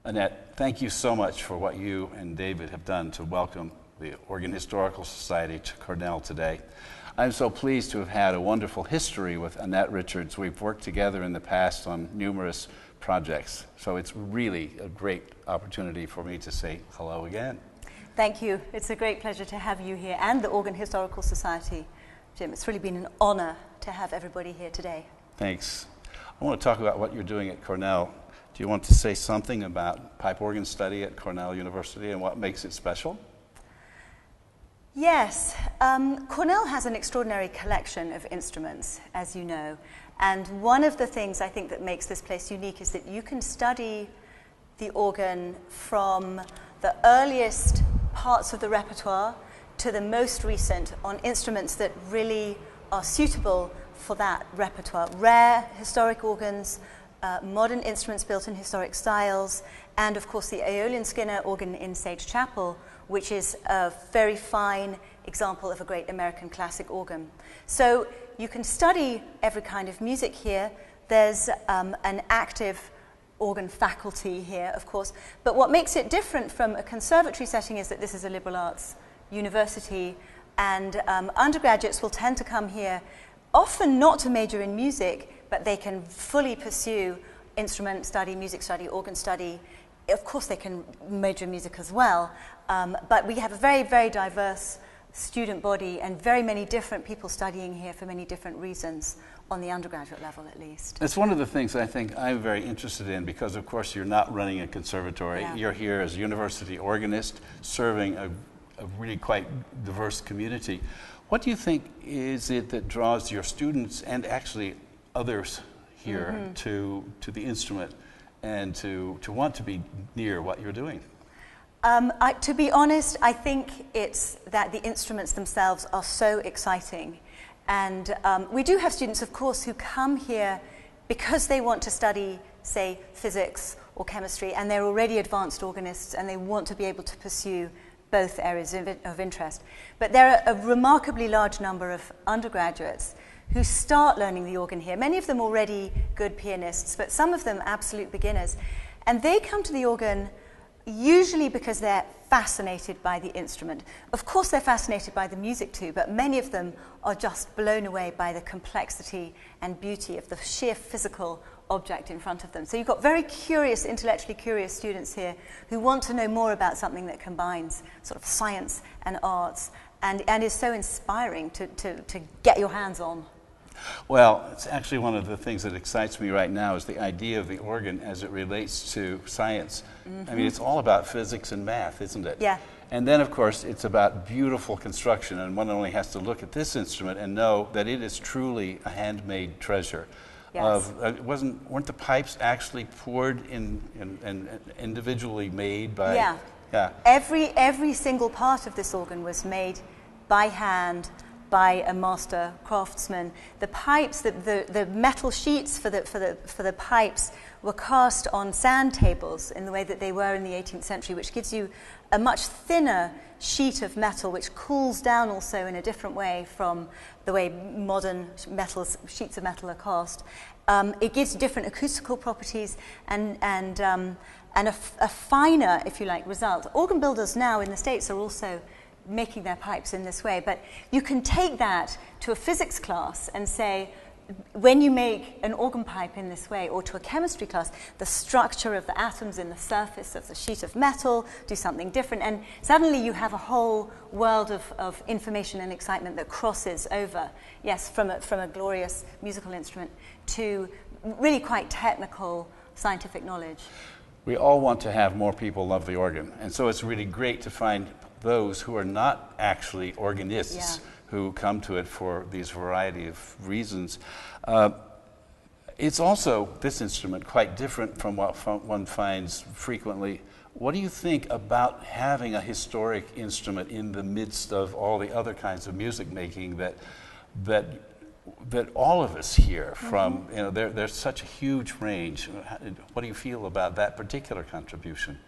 Annette, thank you so much for what you and David have done to welcome the Oregon Historical Society to Cornell today. I'm so pleased to have had a wonderful history with Annette Richards. We've worked together in the past on numerous projects, so it's really a great opportunity for me to say hello again. Thank you. It's a great pleasure to have you here and the Oregon Historical Society. Jim, it's really been an honor to have everybody here today. Thanks. I want to talk about what you're doing at Cornell. Do you want to say something about pipe organ study at Cornell University and what makes it special? Yes. Cornell has an extraordinary collection of instruments, as you know. And one of the things I think that makes this place unique is that you can study the organ from the earliest parts of the repertoire to the most recent on instruments that really are suitable for that repertoire. Rare historic organs, modern instruments built in historic styles, and of course the Aeolian Skinner organ in Sage Chapel, which is a very fine example of a great American classic organ. So you can study every kind of music here. There's an active organ faculty here, of course, but what makes it different from a conservatory setting is that this is a liberal arts university, and undergraduates will tend to come here often not to major in music, but they can fully pursue instrument study, music study, organ study. Of course, they can major in music as well, but we have a very, very diverse student body and very many different people studying here for many different reasons, on the undergraduate level at least. It's one of the things I think I'm very interested in because, of course, you're not running a conservatory. Yeah. You're here as a university organist serving a really quite diverse community. What do you think is it that draws your students and actually others here to the instrument and to want to be near what you're doing? To be honest, I think it's that the instruments themselves are so exciting. And we do have students, of course, who come here because they want to study, say, physics or chemistry, and they're already advanced organists and they want to be able to pursue both areas of interest. But there are a remarkably large number of undergraduates who start learning the organ here, many of them already good pianists, but some of them absolute beginners. And they come to the organ usually because they're fascinated by the instrument. Of course, they're fascinated by the music too, but many of them are just blown away by the complexity and beauty of the sheer physical object in front of them. So you've got very curious, intellectually curious students here who want to know more about something that combines sort of science and arts and is so inspiring to get your hands on. Well, it's actually one of the things that excites me right now is the idea of the organ as it relates to science. I mean, it's all about physics and math, isn't it? Yeah. And then, of course, it's about beautiful construction, and one only has to look at this instrument and know that it is truly a handmade treasure. Yes. Weren't the pipes actually poured in and individually made by? Yeah. Yeah. Every single part of this organ was made by hand by a master craftsman. The pipes, the metal sheets for the pipes were cast on sand tables in the way that they were in the 18th century, which gives you a much thinner sheet of metal, which cools down also in a different way from the way modern sheets of metal are cast. It gives different acoustical properties and a finer, if you like, result. Organ builders now in the States are also making their pipes in this way, but you can take that to a physics class and say, when you make an organ pipe in this way, or to a chemistry class, the structure of the atoms in the surface of the sheet of metal, do something different, and suddenly you have a whole world of information and excitement that crosses over, yes, from a glorious musical instrument to really quite technical scientific knowledge. We all want to have more people love the organ, and so it's really great to find those who are not actually organists who come to it for these variety of reasons. It's also, this instrument, quite different from what one finds frequently. What do you think about having a historic instrument in the midst of all the other kinds of music making that all of us hear from? You know, there's such a huge range. What do you feel about that particular contribution?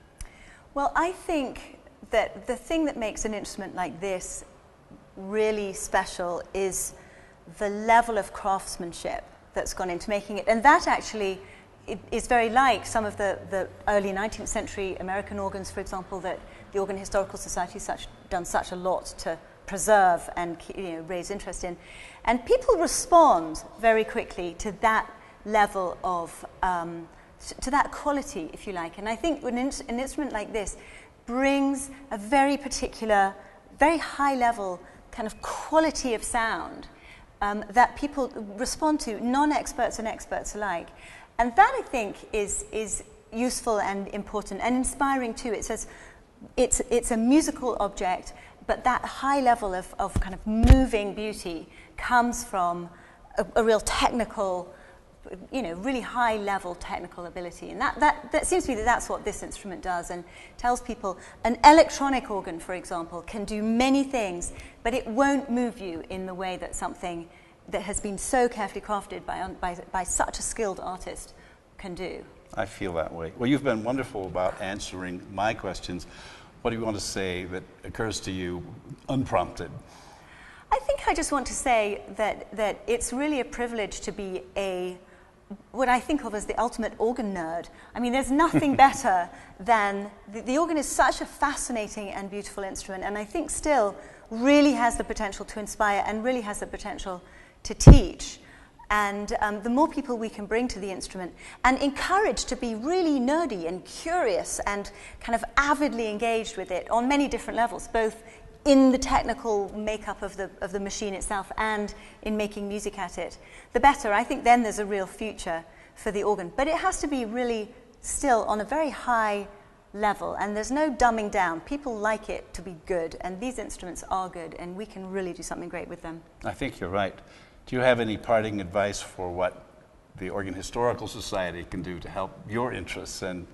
Well, I think that the thing that makes an instrument like this really special is the level of craftsmanship that's gone into making it. And that actually it is very like some of the early 19th century American organs, for example, that the Organ Historical Society has done such a lot to preserve and raise interest in. And people respond very quickly to that level of, to that quality, if you like. And I think an instrument like this brings a very particular, very high level kind of quality of sound that people respond to, non-experts and experts alike. And that, I think, is useful and important and inspiring too. It says it's a musical object, but that high level of kind of moving beauty comes from a real technical, really high level technical ability. And that seems to me that's what this instrument does, and tells people an electronic organ, for example, can do many things, but it won't move you in the way that something that has been so carefully crafted by such a skilled artist can do. I feel that way. Well, you've been wonderful about answering my questions. What do you want to say that occurs to you unprompted? I think I just want to say that it's really a privilege to be what I think of as the ultimate organ nerd. I mean, there's nothing better than, the organ is such a fascinating and beautiful instrument, and I think still really has the potential to inspire and really has the potential to teach. And the more people we can bring to the instrument and encourage to be really nerdy and curious and kind of avidly engaged with it on many different levels, both in the technical makeup of the machine itself and in making music at it, the better. I think then there's a real future for the organ. But it has to be really still on a very high level, and there's no dumbing down. People like it to be good, and these instruments are good, and we can really do something great with them. I think you're right. Do you have any parting advice for what the Organ Historical Society can do to help your interests and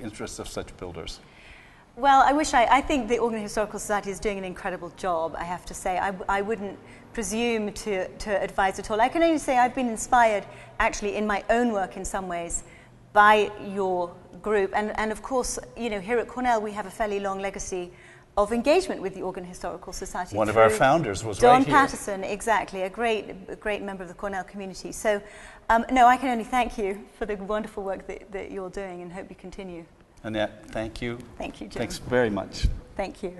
interests of such builders? Well, I think the Organ Historical Society is doing an incredible job, I have to say. I wouldn't presume to advise at all. I can only say I've been inspired, actually, in my own work in some ways, by your group. And of course, here at Cornell, we have a fairly long legacy of engagement with the Organ Historical Society. One of our founders was Don right here. Patterson, exactly, a great member of the Cornell community. So, no, I can only thank you for the wonderful work that you're doing, and hope you continue. Annette, thank you. Thank you, Jim. Thanks very much. Thank you.